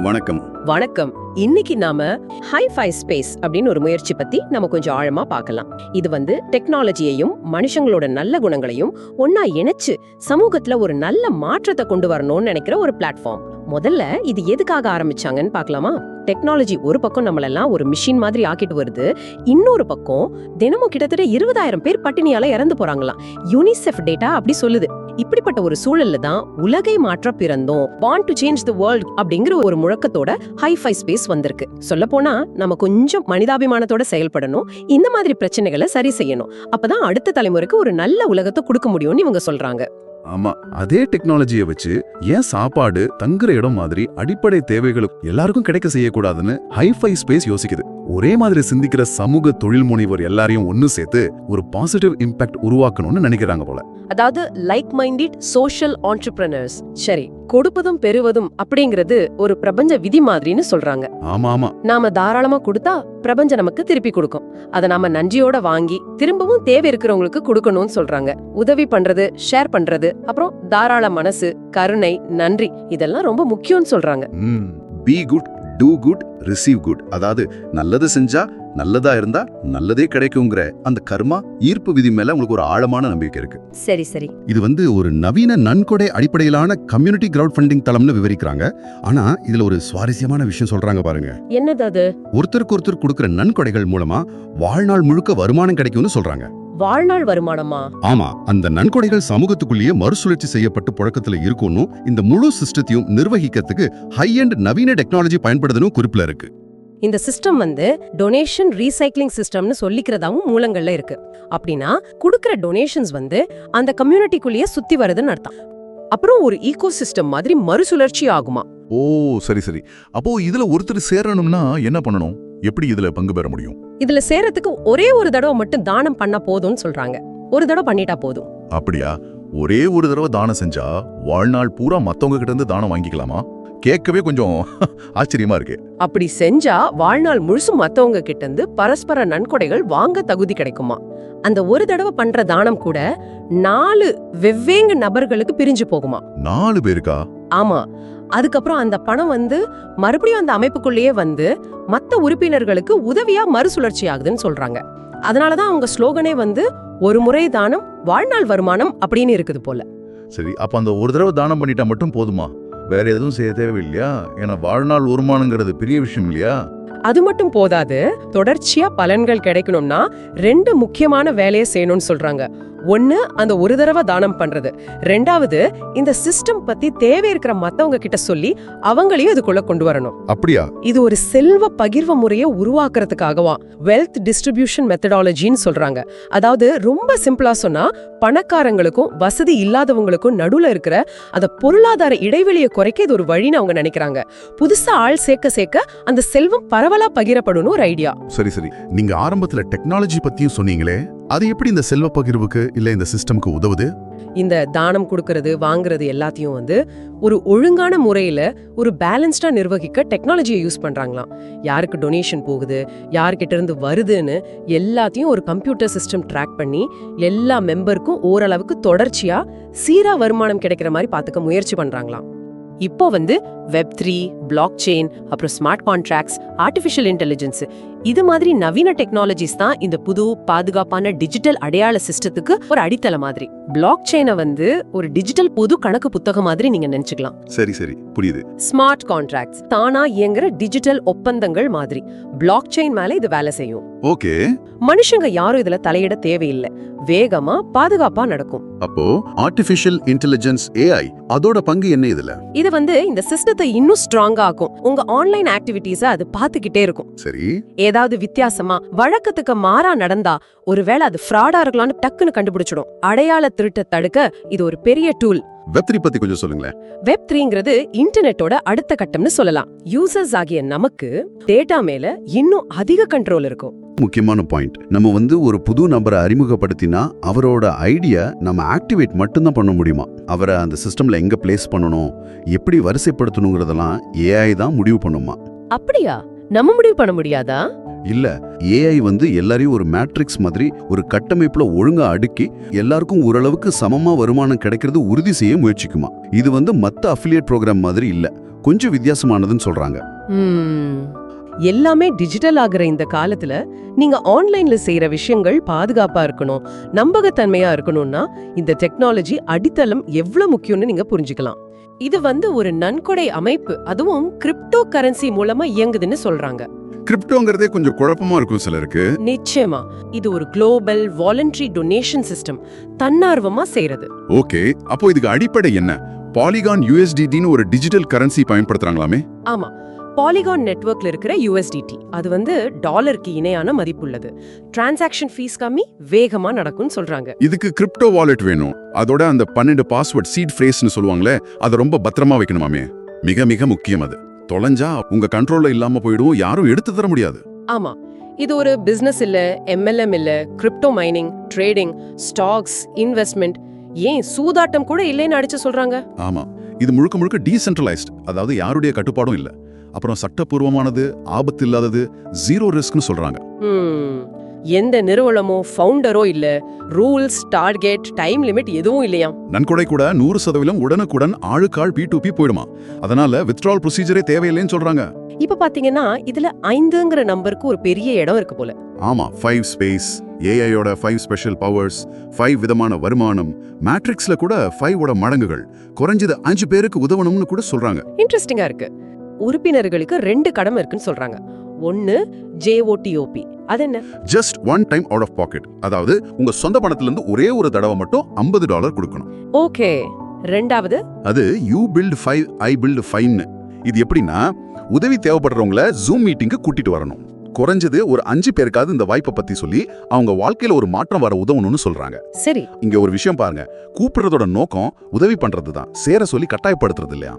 வணக்கம். வணக்கம். இன்னைக்கு நாம ஹை-ஃபை ஸ்பேஸ் அப்படின்னு ஒரு முயற்சி பத்தி நம்ம கொஞ்சம் ஆழமா பார்க்கலாம். இது டெக்னாலஜியையும் மனுஷங்களோட நல்ல குணங்களையும் ஒன்னா இணைச்சு சமூகத்துல ஒரு நல்ல மாற்றத்தை கொண்டு வரணும்னு நினைக்கிற ஒரு பிளாட்ஃபார்ம். முதல்ல இது எதுக்காக ஆரம்பிச்சாங்கன்னு பார்க்கலாமா? டெக்னாலஜி ஒரு பக்கம் நம்மளெல்லாம் ஒரு மிஷின் மாதிரி ஆக்கிட்டு வருது, இன்னொரு பக்கம் தினமும் கிட்டத்தட்ட 20,000 பேர் பட்டினியால இறந்து போறாங்களாம். யூனிசெஃப் டேட்டா அப்படி சொல்லுது. இப்படிப்பட்ட ஒரு சூழல்ல தான் உலகை மாற்ற பிறந்தோம், born to change the world அப்படிங்கிற ஒரு முழக்கத்தோட ஹை-ஃபை ஸ்பேஸ் வந்திருக்கு. சொல்ல போனா நம்ம கொஞ்சம் மனிதாபிமானத்தோட செயல்படணும், இந்த மாதிரி பிரச்சனைகளை சரி செய்யணும். அப்பதான் அடுத்த தலைமுறைக்கு ஒரு நல்ல உலகத்தை கொடுக்க முடியும்னு இவங்க சொல்றாங்க. ஆமா, அதே டெக்னாலஜியை வச்சு ஏன் சாப்பாடு, தங்குற இடம் மாதிரி அடிப்படை தேவைகளுக்கு எல்லாருக்கும் கிடைக்க செய்யக்கூடாதுன்னு ஹை-ஃபை ஸ்பேஸ் யோசிக்குது. ஒரே மாதிரி சிந்திக்கிற சமூக தொழில் முனைவர் எல்லாரையும் ஒன்னு சேர்த்து ஒரு பாசிட்டிவ் இம்பாக்ட் உருவாக்கணும்னு நினைக்கிறாங்க போல. அதாவது லைக் மைண்டட் சோஷியல் ஆண்டர்பிரினர்ஸ். சரி, கொடுப்பதும் பெறுவதும் அப்படிங்கிறது ஒரு பிரபஞ்ச விதி மாதிரின்னு சொல்றாங்க. ஆமா ஆமா, நாம தாராளமா கொடுத்தா பிரபஞ்சம் நமக்கு திருப்பி கொடுக்கும். அதை நாம நன்றியோட வாங்கி திரும்பவும் தேவை இருக்கிறவங்களுக்கு கொடுக்கணும்னு சொல்றாங்க. உதவி பண்றது, ஷேர் பண்றது, அப்புறம் தாராள மனசு, கருணை, நன்றி, இதெல்லாம் ரொம்ப முக்கியம்னு சொல்றாங்க. Be good, do good, receive good. அதாவது நல்லது செஞ்சா நல்லதா இருந்தா நல்லதே கிடைக்குங்கிற அந்த கர்மா ஈர்ப்பு விதி மேல உங்களுக்கு ஒரு ஆழமான நம்பிக்கை இருக்கு. சரி சரி, இது ஒரு நவீன நன்கொடை அடிப்படையிலான கம்யூனிட்டி கிரவுட் ஃபண்டிங் தளம்னு விவரிக்கிறாங்க. ஆனா இதுல ஒரு சுவாரஸ்யமான விஷயம் சொல்றாங்க பாருங்க. என்னது அது? ஒருத்தருக்கு ஒருத்தர் கொடுக்கிற நன்கொடைகள் மூலமா வாழ்நாள் முழுக்க வருமானம் கிடைக்கும்னு சொல்றாங்க. வாழ்நாள் வருமானமா? ஆமா, அந்த நன்கொடைகள் சமூகத்துக்குள்ளேயே மறுசுழற்சி செய்யப்பட்டு புழக்கத்துல இருக்கும்னு, இந்த முழு சிஸ்டத்தையும் நிர்வகிக்கிறதுக்கு ஹை எண்ட் நவீன டெக்னாலஜி பயன்படுதுன்னு குறிப்பில இருக்கு. இந்த சிஸ்டம் டொனேஷன் ரீசைக்ளிங் சிஸ்டம்னு சொல்லிக்கிறதாவும் மூலங்கள்ல இருக்கு. அப்படின்னா குடுக்கிற டொனேஷன்ஸ் அந்த கம்யூனிட்டிக்குள்ளேயே சுத்தி வருதுன்னு அர்த்தம். அப்புறம் ஒரு ஈகோ சிஸ்டம் மாதிரி மறுசுழற்சி ஆகுமா? ஓ சரி சரி. அப்போ இதுல ஒருத்தர் சேரணும்னா என்ன பண்ணணும்? எப்படி இதுல பங்கு பெற முடியும்? இதுல சேரத்துக்கு ஒரே ஒரு தடவை மட்டும் தானம் பண்ணா போதும்னு சொல்றாங்க. ஒரு தடவை பண்ணிட்டா போதும். அப்படியா? ஒரே ஒரு தடவை தானம் செஞ்சா வாழ்நாள் பூரா மத்தவங்க கிட்ட இருந்து தானம் வாங்கிக்கலாமா? கேட்கவே கொஞ்சம் ஆச்சரியமா இருக்கு. அப்படி செஞ்சா வாழ்நாள் முழுசும் மத்தவங்க கிட்ட இருந்து பரஸ்பர நன்கொடைகள் வாங்க தகுதி கிடைக்குமா? அந்த ஒரு தடவை பண்ற தானம் கூட 4 வெவ்வேறு நபர்களுக்கு பிரிஞ்சு போகுமா? 4 பேருக்கா? ஆமா. அதுக்கப்புறம் அந்த பணம் மறுபடியும் அந்த அமைப்புக்குள்ளேயே மத்த உறுப்பினர்களுக்கு உதவியா மறுசுழற்சி ஆகுதுன்னு சொல்றாங்க. அதனாலதான் அவங்க ஸ்லோகனே ஒரு முறை தானம் வாழ்நாள் வருமானம் அப்படின்னு இருக்குது போல. சரி, அப்ப அந்த ஒரு தடவை தானம் பண்ணிட்டா மட்டும் போதுமா? வேற எதுவும் செய்ய தேவையில்லையா? ஏன்னா வாழ்நாள் வருமானங்கிறது பெரிய விஷயம் இல்லையா? அது மட்டும் போதாது, தொடர்ச்சியா பலன்கள் கிடைக்கணும்னா 2 முக்கியமான வேலையை செய்யணும்னு சொல்றாங்க. ஒன்னு, அந்த ஒரு தடவை தானம் பண்றது. 2வது, இந்த சிஸ்டம் பத்தி தேவை இருக்கிற மத்தவங்க கிட்ட சொல்லி அவங்களையும் இதுக்குள்ள கொண்டு வரணும். அப்படியா? இது ஒரு செல்வ பகிர்வு முறையை உருவாக்குறதுக்காகவா வெல்த் டிஸ்ட்ரிபியூஷன் மெத்தடாலஜின்னு சொல்றாங்க. அதாவது ரொம்ப சிம்பிளா சொன்னா, பணக்காரங்களுக்கும் வசதி இல்லாதவங்களுக்கும் நடுவுல இருக்கிற அந்த பொருளாதார இடைவெளியை குறைக்க இது ஒரு வழின்னு அவங்க நினைக்கிறாங்க. புதுசா ஆள் சேர்க்க சேர்க்க அந்த செல்வம் பரவலா பகிரப்படும் ஒரு ஐடியா. சரி சரி, நீங்க ஆரம்பத்துல டெக்னாலஜி பத்தியும் சொன்னீங்களே, அது எப்படி இந்த செல்வ பகிர்வுக்கு இல்ல இந்த சிஸ்டம்க்கு உதவுது? இந்த தானம் கொடுக்கறது, வாங்குறது எல்லாத்தையும் ஒரு ஒழுங்கான முறையில ஒரு பேலன்ஸ்டா நிர்வகிக்க டெக்னாலஜியை யூஸ் பண்றாங்களாம். யாருக்கு டொனேஷன் போகுது, யார்கிட்ட இருந்து வருதுன்னு எல்லாத்தையும் ஒரு கம்ப்யூட்டர் சிஸ்டம் ட்ராக் பண்ணி எல்லா மெம்பருக்கும் ஓரளவுக்கு தொடர்ச்சியா சீரா வருமானம் கிடைக்கிற மாதிரி பாத்துக்க முயற்சி பண்றாங்களாம். இப்போ Web3, பிளாக் செயின், அப்புறம் ஸ்மார்ட் கான்ட்ராக்ட்ஸ், ஆர்டிஃபிஷியல் இன்டெலிஜென்ஸ், இது மாதிரி நவீன டெக்னாலஜிஸ் தான் இந்த புது பாதுகாப்பான டிஜிட்டல் அடையாள சிஸ்டத்துக்கு ஒரு அடித்தள மாதிரி. பிளாக் செயினை ஒரு டிஜிட்டல் பொது கணக்கு புத்தகம் மாதிரி நீங்க நினைச்சுக்கலாம். சரி சரி, புரியுது. ஸ்மார்ட் கான்ட்ராக்ட்ஸ் தானா இயங்குற டிஜிட்டல் ஒப்பந்தங்கள் மாதிரி பிளாக் செயின் மேல இது வேலை செய்யும். ஓகே. மனுஷங்க யாரும் இதுல தலையிட தேவையில்லை, வேகமா பாதுகாப்பா நடக்கும். அப்போ ஆர்டிஃபிஷியல் இன்டெலிஜென்ஸ் AI அதோட பங்கு என்ன இதுல? இது இந்த சிஸ்டத்தை இன்னும் ஸ்ட்ராங்கா ஆக்கும். உங்க ஆன்லைன் ஆக்டிவிட்டீஸ அது பாத்துக்கிட்டே இருக்கும். சரி, ஏதாவது வித்தியாசமா வழக்கத்துக்கு மாறா நடந்தா ஒருவேளை அது ஃப்ராடா இருக்கலாம்னு டக்குன்னு கண்டுபிடிச்சிடும். அடையாள திருட்ட தடுக்க இது ஒரு பெரிய டூல். Web3 பத்தி கொஞ்சம் சொல்லுங்களேன். Web3ங்கிறது இன்டர்நெட்டோட அடுத்த கட்டம்னு சொல்லலாம். யூசர்ஸ் ஆகிய நமக்கு டேட்டா மேல இன்னும் அதிக கண்ட்ரோல் இருக்கும். முக்கியமான பாயிண்ட், நம்ம ஒரு புது நபரை அறிமுகப்படுத்தினா அவரோட ஐடியா நம்ம ஆக்டிவேட் மட்டும்தான் பண்ண முடியுமா? அவரை அந்த சிஸ்டம்ல எங்க பிளேஸ் பண்ணணும், எப்படி வரிசைப்படுத்தணுங்கிறதெல்லாம் AI தான் முடிவு பண்ணுமா? அப்படியா? நம்ம முடிவு பண்ண முடியாதா? இல்ல, AI எல்லாரையும் ஒரு மேட்ரிக்ஸ் மாதிரி ஒரு கட்டமைப்புல ஒழுங்கா அடுக்கி எல்லாருக்கும் ஓரளவுக்கு சமமா வருமானம் கிடைக்கிறது உறுதி செய்ய முயற்சிக்குமா. இது மத்த அஃபிலியேட் ப்ரோக்ராம் மாதிரி இல்ல, கொஞ்சம் வித்தியாசமானதுன்னு சொல்றாங்க. எல்லாமே டிஜிட்டல் ஆகுற இந்த காலத்துல நீங்க ஆன்லைன்ல செய்யற விஷயங்கள் பாதுகாப்பா இருக்கணும், நம்பகத்தன்மையா இருக்கணும்னா இந்த டெக்னாலஜி அடித்தளம் எவ்வளவு முக்கியம்னு நீங்க புரிஞ்சுக்கலாம். இது ஒரு நன்கொடை அமைப்பு, அதுவும் கிரிப்டோ கரன்சி மூலமா இயங்குதுன்னு சொல்றாங்க. கிரிப்டோங்கிறதே கொஞ்சம் குழப்பமா இருக்கும் சிலருக்கு. நிச்சயமா இது ஒரு குளோபல் வாலண்டரி டொனேஷன் சிஸ்டம், தன்னார்வமா செய்யறது. ஓகே, அப்போ இதுக்கு அடிப்படை என்ன? பாலிகான் USDTன்னு ஒரு டிஜிட்டல் கரன்சி பயன்படுத்துறாங்களாமே? ஆமா, பாலிகான் நெட்வொர்க்ல இருக்கிற USDT அது டாலருக்கு இணையான மதிப்புள்ளது. டிரான்சாக்ஷன் ஃபீஸ் கம்மி, வேகமா நடக்கும்னு சொல்றாங்க. இதுக்கு கிரிப்டோ வாலெட் வேணும். அதோட அந்த 12 பாஸ்வேர்ட் சீட் ஃப்ரேஸ்னு சொல்லுவாங்களே, அதை ரொம்ப பத்திரமா வைக்கணுமாமே. மிக மிக முக்கியம். அது தொலைஞ்சா உங்க கண்ட்ரோல்ல இல்லாம போயிடும், யாரும் எடுத்து தர முடியாது. ஆமா, இது ஒரு பிசினஸ் இல்ல, MLM இல்ல, crypto mining, trading, stocks, investment, ஏன் சூதாட்டம் கூட இல்லைன்னு அடிச்சு சொல்றாங்க. ஆமா, இது முழுக்க முழுக்க டீசென்ட்ரலைஸ்ட், அதாவது யாருடைய கட்டுப்பாடும் இல்ல. அப்புறம் சட்டப்பூர்வமானது, ஆபத்து இல்லாதது, ஜீரோ ரிஸ்க்னு சொல்றாங்க. எந்த நிறுவனமோ ஃபவுண்டரோ இல்ல, ரூல்ஸ், டார்கெட், டைம் லிமிட் எதுவும் இல்லையா. நன்கொடை கூட 100% உடனுக்குடன் ஆளுக்காள் P2P போயிடுமா. அதனால வித்ட்ரால் ப்ரொசீஜரே தேவையில்லைன்னு சொல்றாங்க. இப்ப பாத்தீங்கன்னா இதுல 5ங்கிற நம்பருக்கு ஒரு பெரிய இடம் இருக்கு போல. ஆமா, 5 ஸ்பேஸ், AIயோட 5 ஸ்பெஷல் பவர்ஸ், 5 விதமான வருமானம், மேட்ரிக்ஸ்ல கூட 5ஓட மடங்குகள், குறைஞ்சது 5 பேருக்கு உதவணும்னு கூட சொல்றாங்க. இன்ட்ரெஸ்டிங்கா இருக்கு. உறுப்பினர்களுக்கு 2 கடமை இருக்குன்னு சொல்றாங்க. ஒன்னு JOTOP, அது என்ன? Just one time out of pocket, அதாவது உங்க சொந்த பணத்துல இருந்து ஒரே ஒரு தடவை மட்டும் $50 கொடுக்கணும். ஓகே. ரெண்டாவது அது You build 5, I build 5ன்னு. இது எப்படின்னா, உதவி தேவைப்படுறவங்கள ஜூம் மீட்டிங்க்கு கூட்டிட்டு வரணும். குறைஞ்சது ஒரு 5 பேருக்காவது இந்த வாய்ப்பை பத்தி சொல்லி அவங்க வாழ்க்கையில ஒரு மாற்றம் வர உதவணும்னு சொல்றாங்க. சரி, இங்க ஒரு விஷயம் பாருங்க, கூப்பிடுறதோட நோக்கம் உதவி பண்றது தான், சேர சொல்லி கட்டாயப்படுத்துறது இல்லையா.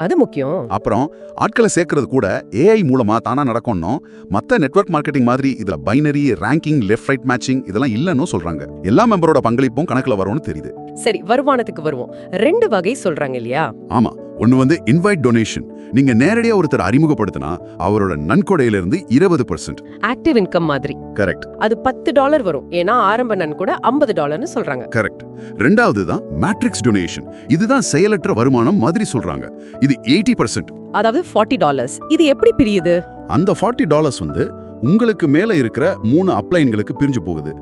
அது முக்கியம். அப்புறம் ஆட்களை சேர்க்கறது கூட AI மூலமா தானா நடக்கணும். மத்த நெட்வொர்க் மார்க்கெட்டிங் மாதிரி இதுல binary, ranking, left right matching இதெல்லாம் இல்லன்னு சொல்றாங்க. எல்லா மெம்பரோட பங்களிப்பும் கணக்குல வரும்னு தெரியுது. சரி, வருமானத்துக்கு வருவோம். 2 வகை சொல்றாங்க இல்லையா? ஆமா, ஒன்னு இன்வைட் டொனேஷன். நீங்க நேரடியா ஒருத்தர் அறிமுகப்படுத்தினா அவரோட நன்கொடையில இருந்து 20%. ஆக்டிவ் இன்கம் மாதிரி. கரெக்ட். அது $10 வரும், ஏன்னா ஆரம்ப நன்கொடை $50ன்னு சொல்றாங்க. கரெக்ட். ரெண்டாவது தான் மேட்ரிக்ஸ் டொனேஷன். இதுதான் செயலற்ற வருமானம் மாதிரி சொல்றாங்க. இது 80%. அதாவது $40. இது எப்படி பிரியுது? அந்த $40 உங்களுக்கு மேல இருக்கிற 3 அப்ளைன்களுக்கு பிரிஞ்சு போகுது.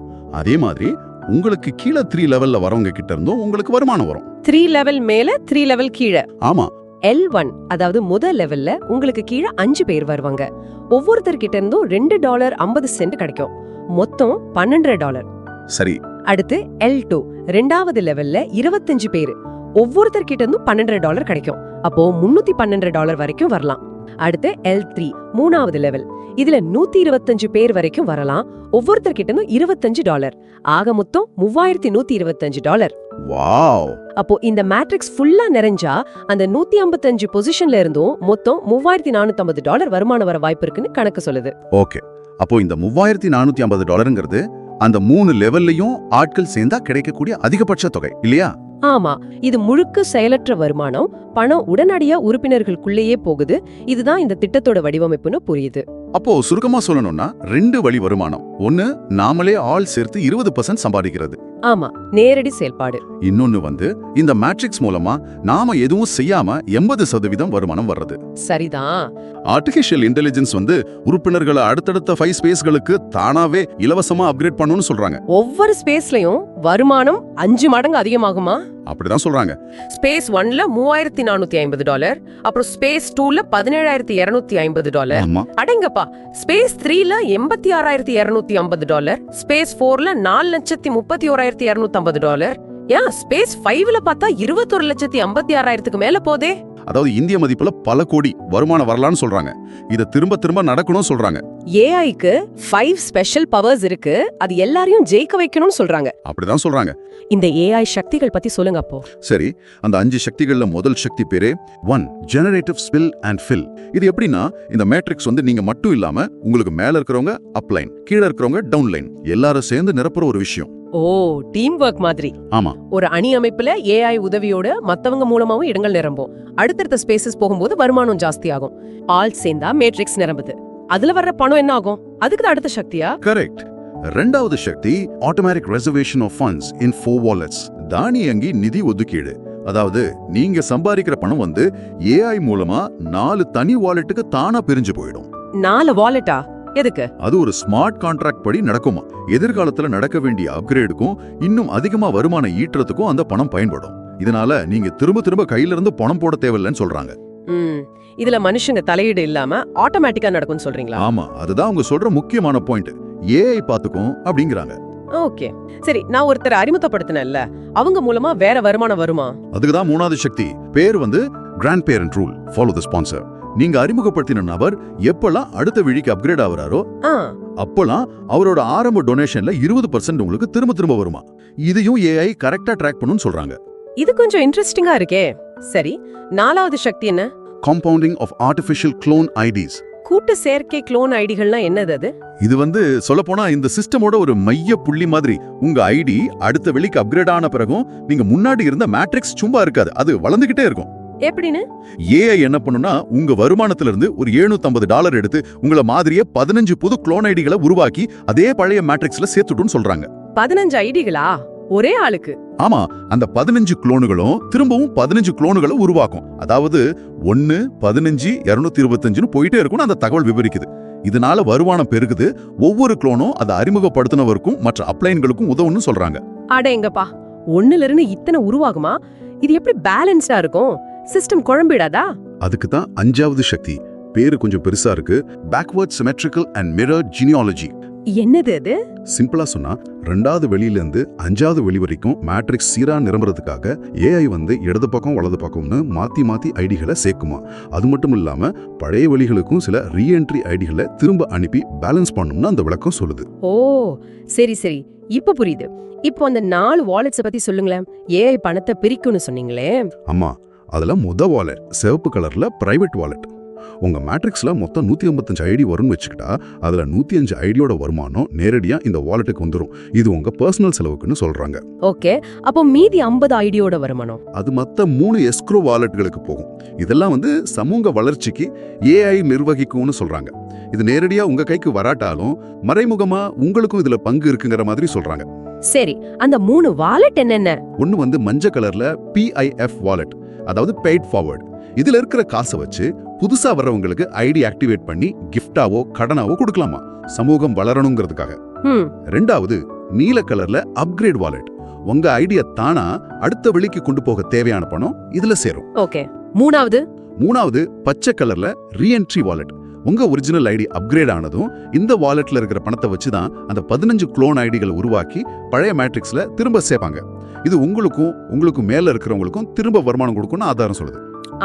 அதே மாதிரி உங்களுக்கு கீழே 3 லெவல்ல வரவங்க கிட்ட இருந்தும் உங்களுக்கு வருமானம் வரும். 3 லெவல் மேல, 3 லெவல் கீழே. ஆமா. L1 அதாவது முதல் லெவல்ல உங்களுக்கு கீழே 5 பேர் வருவாங்க. ஒவ்வொருத்தர்கிட்ட இருந்தும் $2.50 கிடைக்கும். மொத்தம் $12. சரி. அடுத்து L2 ரெண்டாவது லெவல்ல 25 பேர். ஒவ்வொருத்தர்கிட்ட இருந்தும் $12 கிடைக்கும். அப்போ $312 வரைக்கும் வரலாம். அடுத்து L3 மூணாவது லெவல். இதுல 125 பேர் வரைக்கும் வரலாம். ஒவ்வொருத்தர்கிட்ட இருந்தும் $25. ஆக மொத்தம் $3125. வாவ். அப்போ இந்த மேட்ரிக்ஸ் ஃபுல்லா நிறைஞ்சா அந்த 155 பொசிஷன்ல இருந்தும் மொத்தம் $3450 வருமானம் வர வாய்ப்பு இருக்குன்னு கணக்கு சொல்லுது. ஓகே, அப்போ இந்த $3450ங்கிறது அந்த 3 லெவல்லையும் ஆட்கள் சேர்ந்தா கிடைக்கக்கூடிய அதிகபட்ச தொகை இல்லையா? ஆமா, இது முழுக்க செயலற்ற வருமானம். பணம் உடனடியா உறுப்பினர்களுக்குள்ளேயே போகுது. இதுதான் இந்த திட்டத்தோட வடிவமைப்புன்னு புரியுது. அப்போ சுருக்கமா சொல்லணும்னா 2 வழி வருமானம். ஒன்னு நாமளே ஆள் சேர்த்து 20% சம்பாதிக்கிறது. ஆமா, நேரடி செயல்பாடு. இன்னொன்னு இந்த மேட்ரிக்ஸ் மூலமா நாம எதுவும் செய்யாம 80% வருமானம் வர்றது. சரிதான். ஆர்டிஃபிஷியல் இன்டெலிஜென்ஸ் உறுப்பினர்களை அடுத்தடுத்த 5 ஸ்பேஸ்களுக்கு தானாவே இலவசமா அப்கிரேட் பண்ணணும்னு சொல்றாங்க. ஒவ்வொரு ஸ்பேஸ்லயும் வருமானம் 5 மடங்கு அதிகமாகுமா? அப்படிதான் சொல்றாங்க. ஸ்பேஸ் 1ல $3450, அப்புறம் ஸ்பேஸ் 2ல $17250. அடங்கப்பா. ஸ்பேஸ் 3ல $86,250, ஸ்பேஸ் 4ல $4,31,250. ஏன் ஸ்பேஸ் 5ல பார்த்தா $21,56,000 மேல போதே. அதாவது இந்திய மதிப்புல பல கோடி வருமானம் வரலாம்னு சொல்றாங்க. இத திரும்ப திரும்ப நடக்கணும் சொல்றாங்க. ஏஐக்கு 5 ஸ்பெஷல் பவர்ஸ் இருக்கு, அது எல்லாரையும் ஜெயிக்க வைக்கணும்னு சொல்றாங்க. அப்படிதான் சொல்றாங்க. இந்த ஏஐ சக்திகள் பத்தி சொல்லுங்க அப்போ. சரி, அந்த 5 சக்திகள்ல முதல் சக்தி பேரே 1 ஜெனரேட்டிவ் ஸ்பில் அண்ட் ஃபில். இது எப்படின்னா, இந்த மேட்ரிக்ஸ் நீங்க மட்டும் இல்லாம உங்களுக்கு மேல இருக்கிறவங்க அப்லைன், கீழே இருக்கிறவங்க டவுன்லைன் எல்லாரும் சேர்ந்து நிரப்புற ஒரு விஷயம். ஓ, டீம் ஒர்க் மாதிரி. ஆமா, ஒரு அணி அமைப்புல ஏஐ உதவியோட மத்தவங்க மூலமாவும் இடங்கள் நிரம்பும். அடுத்தடுத்த ஸ்பேசஸ் போகும்போது வருமானம் ஜாஸ்தி ஆகும். ஆல் சேர்ந்தா மேட்ரிக்ஸ் நிரம்புது. அதுல வர்ற பணம் என்ன ஆகும்? அதுக்கு தான் அடுத்த சக்தியா? கரெக்ட். ரெண்டாவது சக்தி automatic reservation of funds in 4 wallets. தானியங்கி நிதி ஒதுக்கீடு. அதாவது நீங்க சம்பாதிக்கிற பணம் வந்து ஏஐ மூலமா 4 தனி வாலெட்டுக்கு தானா பிரிஞ்சு போயிடும். 4 வாலெட்டா? எதுக்கு? அது ஒரு ஸ்மார்ட் கான்ட்ராக்ட் படி நடக்குமா. எதிர்காலத்துல நடக்க வேண்டிய அப்கிரேடுக்கும் இன்னும் அதிகமா வருமானம் ஈட்டுறதுக்கும் அந்த பணம் பயன்படும். இதனால நீங்க திரும்ப திரும்ப கையில இருந்து பணம் போட தேவையில்லைன்னு சொல்றாங்க. இதுல மனுஷங்க தலையீடு இல்லாம ஆட்டோமேட்டிக்கா நடக்கும்னு சொல்றீங்களா? ஆமா, அதுதான் அவங்க சொல்ற முக்கியமான பாயிண்ட். ஏஐ பாத்துக்கும் அப்படிங்கறாங்க. ஓகே, சரி. நான் ஒருத்தரை அறிமுகப்படுத்தினேன்ல, அவங்க மூலமா வேற வருமானம் வருமா? அதுக்குதான் மூணாவது சக்தி. பேர் வந்து grand parent rule, follow the sponsor. நீங்க அறிமுகப்படுத்தின நபர் எப்பெல்லாம் அடுத்த விழிக்கு அப்கிரேட் ஆகுறாரோ அப்பெல்லாம் அவரோட ஆரம்ப டொனேஷன்ல 20% உங்களுக்கு திரும்ப திரும்ப வருமா. இதையும் ஏஐ கரெக்டா ட்ராக் பண்ணுன்னு சொல்றாங்க. இது கொஞ்சம் இன்ட்ரெஸ்டிங்கா இருக்கே. சரி, 4வது சக்தி என்ன? Compounding of artificial clone ideas. கூட்டு செயற்கை க்ளோன் ஐடிகள்னா என்னது அது? இது வந்து சொல்லப்போனா இந்த சிஸ்டமோட ஒரு மைய புள்ளி மாதிரி. உங்க ஐடி அடுத்த வெளிக்கு அப்கிரேட் ஆன பிறகும் நீங்க முன்னாடி இருந்த மேட்ரிக்ஸ் சும்மா இருக்காது, அது வளர்ந்துகிட்டே இருக்கும். எப்படின்னு? ஏஐ என்ன பண்ணுனா உங்க வருமானத்துல இருந்து ஒரு $750 எடுத்து உங்களை மாதிரியே 15 புது க்ளோன் ஐடிகளை உருவாக்கி அதே பழைய மேட்ரிக்ஸ்ல சேர்த்துட்டுன்னு சொல்றாங்க. 15 ஐடிகளா? ஒரே ஆளுக்கு? ஆமா, அந்த 15 குளோனுகளும் திரும்பவும் 15 குளோனுகளை உருவாக்கும். அதாவது 1 15 225ன்னு போயிட்டே இருக்கும்னு அந்த தகவல் விவரிக்குது. இதனால வருமானம் பெருகுது. ஒவ்வொரு குளோனும் அதை அறிமுகப்படுத்தினவருக்கும் மற்ற அப்ளைன்களுக்கும் உதவுன்னு சொல்றாங்க. அடேங்கப்பா, 1ல இருந்து இத்தனை உருவாகுமா? இது எப்படி பேலன்ஸ்டா இருக்கும்? சிஸ்டம் குழம்பிடாதா? அதுக்கு தான் 5வது சக்தி. பேரு கொஞ்சம் பெருசா இருக்கு. Backward symmetrical and mirror genealogy. என்னது அது? சிம்பிளா சொன்னா 2வது வெளியில இருந்து 5வது வெளி வரைக்கும் மேட்ரிக்ஸ் சீரா நிரம்புறதுக்காக ஏஐ வந்து இடது பக்கம் வலது பக்கம்னு மாத்தி மாத்தி ஐடிகளை சேர்க்குமா. அது மட்டும் இல்லாம பழைய வெளிகளுக்கும் சில ரீஎன்ட்ரி ஐடிகளை திரும்ப அனுப்பி பேலன்ஸ் பண்ணும்னு அந்த விளக்கம் சொல்லுது. ஓ, சரி சரி, இப்ப புரியுது. இப்போ அந்த 4 வாலெட்ஸ் பத்தி சொல்லுங்களேன். ஏஐ பணத்தை பிரிக்கும்னு சொன்னீங்களே. ஆமா, அதுல வாலெட் சிவப்பு கலர்ல பிரைவேட் வாலெட். உங்க மேட்ரிக்ஸ்ல மொத்தம் 155 ஐடி வரும்னு வச்சுக்கிட்டா அதுல 105 ஐடியோட வருமானம் நேரடியா இந்த வாலெட்டுக்கு வந்துரும். இது உங்க பர்சனல் செலவுக்குன்னு சொல்றாங்க. ஓகே, அப்போ மீதி 50 ஐடியோட வருமானம் அது மத்த 3 எஸ்க்ரோ வாலெட்டுகளுக்கு போகும். இதெல்லாம் வந்து சமூக வளர்ச்சிக்கு ஏஐ நிர்வகிக்கும்னு சொல்றாங்க. இது நேரடியா உங்க கைக்கு வராட்டாலும் மறைமுகமா உங்களுக்கும் இதுல பங்கு இருக்குங்கிற மாதிரி சொல்றாங்க. சரி, அந்த 3 வாலெட் என்னென்ன? ஒன்னு வந்து மஞ்சள் கலர்ல PIF வாலெட், அதாவது பெய்ட் ஃபார்வர்ட். இதுல இருக்கிற காசை வச்சு புதுசா வர்றவங்களுக்கு ஐடி ஆக்டிவேட் பண்ணி கிஃப்டாவோ கடனாவோ கொடுக்கலாமா, சமூகம் வளரணுங்கிறதுக்காக. 2வது நீல கலர்ல அப்கிரேட் வாலெட். உங்க ஐடியா தானா அடுத்த வெளிக்கு கொண்டு போக தேவையான பணம் இதுல சேரும். ஓகே. 3வது பச்சை கலர்ல ரீஎன்ட்ரி வாலெட். உங்க ஒரிஜினல் ஐடி அப்கிரேட் ஆனதும் இந்த வாலெட்ல இருக்கிற பணத்தை வச்சுதான் அந்த 15 க்ளோன் ஐடிகளை உருவாக்கி பழைய மேட்ரிக்ஸ்ல திரும்ப சேர்ப்பாங்க. இது உங்களுக்கும் மேல இருக்கிறவங்களுக்கும் திரும்ப வருமானம் கொடுக்கும்னு ஆதாரம் சொல்லுது.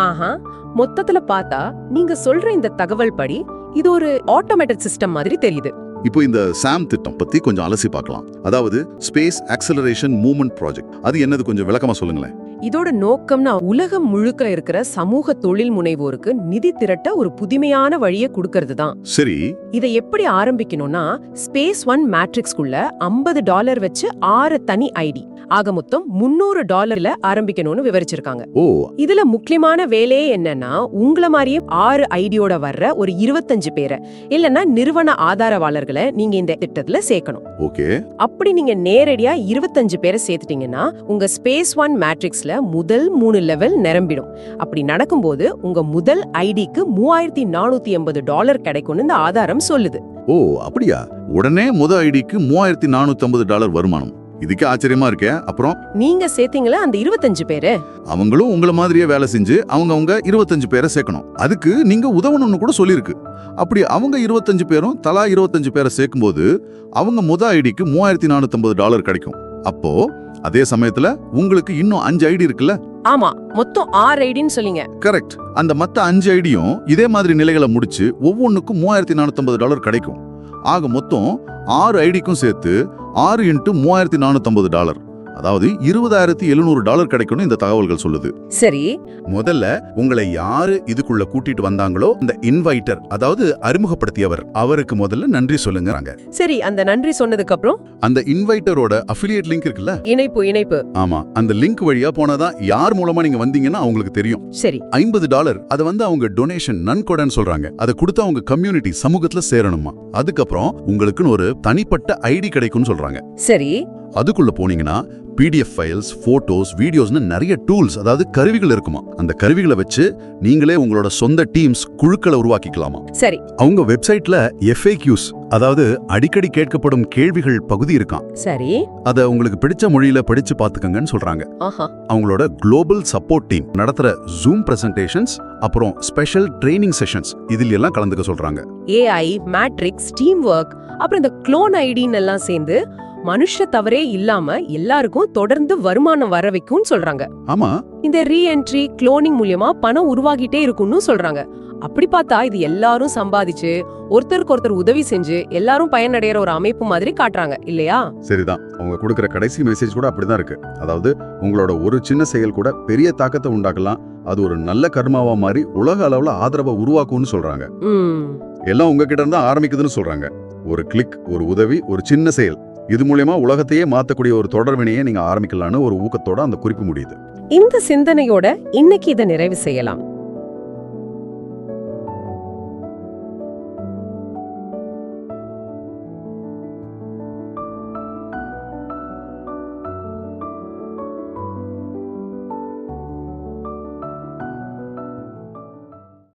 ஆஹா, மொத்தத்துல பார்த்தா நீங்க சொல்ற இந்த தகவல் படி இது ஒரு ஆட்டோமேட்டட் சிஸ்டம் மாதிரி தெரியுது. இப்போ இந்த சாம் திட்டம் பத்தி கொஞ்சம் அலசி பார்க்கலாம். அதாவது ஸ்பேஸ் ஆக்சலரேஷன் மூவ்மெண்ட் ப்ராஜெக்ட். அது என்னது, கொஞ்சம் விளக்கமா சொல்லுங்களேன். இதோட நோக்கம்னா உலகம் முழுக்க இருக்கிற சமூக தொழில் முனைவோருக்கு நிதி திரட்ட ஒரு புதுமையான வழியை கொடுக்கறது தான். சரி, இதை எப்படி ஆரம்பிக்கணும்னா ஸ்பேஸ் ஒன் மேட்ரிக்ஸ்குள்ள $50 வச்சு 6 தனி ஐடி ஆக மொத்தம் $300 ஆரம்பிக்கணும்னு விவரிச்சிருக்காங்க. ஓ, இதுல முக்கியமான வேலையே என்னன்னா உங்கள மாதிரியே 6 ஐடியோட வர்ற ஒரு 25 பேரை இல்லனா நிறுவன ஆதரவாளர்களை நீங்க இந்த திட்டத்துல சேர்க்கணும். ஓகே. அப்படி நீங்க நேரடியா 25 பேரை சேர்த்துட்டீங்கன்னா உங்க ஸ்பேஸ் ஒன் மேட்ரிக்ஸ்ல முதல் 3 லெவல் நிரம்பிடும். அப்படி நடக்கும்போது உங்க முதல் ஐடிக்கு $3480 கிடைக்கும்னு இந்த ஆதாரம் சொல்லுது. ஓ, அப்படியா? உடனே முதல் ஐடிக்கு $3450 வருமானம். இதுக்கு ஆச்சரியமா இருக்கே. அப்புறம் நீங்க சேர்த்தீங்களா அந்த 25 பேரு? அவங்களும் உங்கள மாதிரியே வேலை செஞ்சு அவங்க 25 பேரை சேர்க்கணும். அதுக்கு நீங்க உதவணும்னு கூட சொல்லியிருக்கு. அப்படி அவங்க 25 பேரும் தலா 25 பேரை சேர்க்கும்போது அவங்க முதல் ஐடிக்கு $3450 கிடைக்கும். அப்போ அதே சமயத்துல உங்களுக்கு இன்னும் 5 ஐடி இருக்குல்ல? ஆமா, மொத்தம் 6 ஐடின்னு சொல்லிங்க. கரெக்ட். அந்த மத்த 5 ஐடியும் இதே மாதிரி நிலைகளை முடிச்சு ஒவ்வொன்னுக்கும் $3450 கிடைக்கும். ஆக மொத்தம் 6 ஐடிக்கும் சேர்த்து 6 × $3450, அதாவது $20,700 கிடைக்கும்னு இந்த தகவல்கள் சொல்லுது. சரி, முதல்ல உங்களை யாரு இதுக்குள்ள கூட்டிட்டு வந்தாங்களோ அந்த இன்வைட்டர், அதாவது அறிமுகப்படுத்தியவர், அவருக்கு முதல்ல நன்றி சொல்லுங்கறாங்க. சரி, அந்த நன்றி சொன்னதுக்கு அப்புறம் அந்த இன்வைட்டரோட அஃபிலியேட் லிங்க் இருக்குல்ல, இணைப்பு. ஆமா, அந்த லிங்க் வழியா போனாதான் யார் மூலமா நீங்க வந்தீங்கன்னா அவங்களுக்கு தெரியும். சரி, $50 அது வந்து அவங்க டொனேஷன் நன்கொடைன்னு சொல்றாங்க. அதை கொடுத்து அவங்க கம்யூனிட்டி சமூகத்துல சேரணுமா. அதுக்கப்புறம் உங்களுக்குன்னு ஒரு தனிப்பட்ட ஐடி கிடைக்கும்னு சொல்றாங்க. சரி, அதுக்குள்ள போனீங்கன்னா PDF ஃபைல்ஸ், போட்டோஸ், வீடியோஸ்னு நிறைய டூல்ஸ், அதாவது கருவிகள் இருக்குமா. அந்த கருவிகளை வச்சு நீங்களே உங்களோட சொந்த டீம்ஸ், குழுக்களை உருவாக்கிக்கலாமா. சரி. அவங்க வெப்சைட்ல FAQs, அதாவது அடிக்கடி கேட்கப்படும் கேள்விகள் பகுதி இருக்காம். சரி. அத உங்களுக்கு பிடிச்ச மொழியில படிச்சு பாத்துக்கங்கன்னு சொல்றாங்க. ஆஹா. அவங்களோட குளோபல் சப்போர்ட் டீம் நடத்துற ஜூம் பிரசன்டேஷன்ஸ், அப்புறம் ஸ்பெஷல் ட்ரைனிங் செஷன்ஸ் இதில் எல்லாம் கலந்துக்க சொல்றாங்க. AI, மேட்ரிக்ஸ், டீம் ஒர்க், அப்புறம் இந்த க்ளோன் ஐடின்னு எல்லாம் சேர்ந்து மனுஷ தவறே இல்லாம எல்லாருக்கும் தொடர்ந்து வருமானம் வர வைக்கும்னு சொல்றாங்க. ஆமா, இந்த ரீஎன்ட்ரி குளோனிங் மூலியமா பணம் உருவாகிட்டே இருக்கும்னு சொல்றாங்க. அப்படி பார்த்தா இது எல்லாரும் சம்பாதிச்சு ஒருத்தருக்கு ஒருத்தர் உதவி செஞ்சு எல்லாரும் பயனடைகிற ஒரு அமைப்பு மாதிரி காட்டுறாங்க இல்லையா? சரிதான். அவங்க கொடுக்கிற கடைசி மெசேஜ் கூட அப்படிதான் இருக்கு. அதாவது உங்களோட ஒரு சின்ன செயல் கூட பெரிய தாக்கத்தை உண்டாக்கலாம், அது ஒரு நல்ல கர்மாவா மாறி உலக அளவுல ஆதரவை உருவாக்கும்னு சொல்றாங்க. எல்லாம் உங்ககிட்ட இருந்தா ஆரம்பிக்குதுன்னு சொல்றாங்க. ஒரு கிளிக், ஒரு உதவி, ஒரு சின்ன செயல், இது மூலமா உலகத்தையே மாத்தக்கூடிய ஒரு தொடர்வினையை நீங்க ஆரம்பிக்கலாம்னு ஒரு ஊக்கத்தோட அந்த குறிப்பு முடியுது. இந்த சிந்தனையோட இன்னைக்கு இதை நிறைவு செய்யலாம்.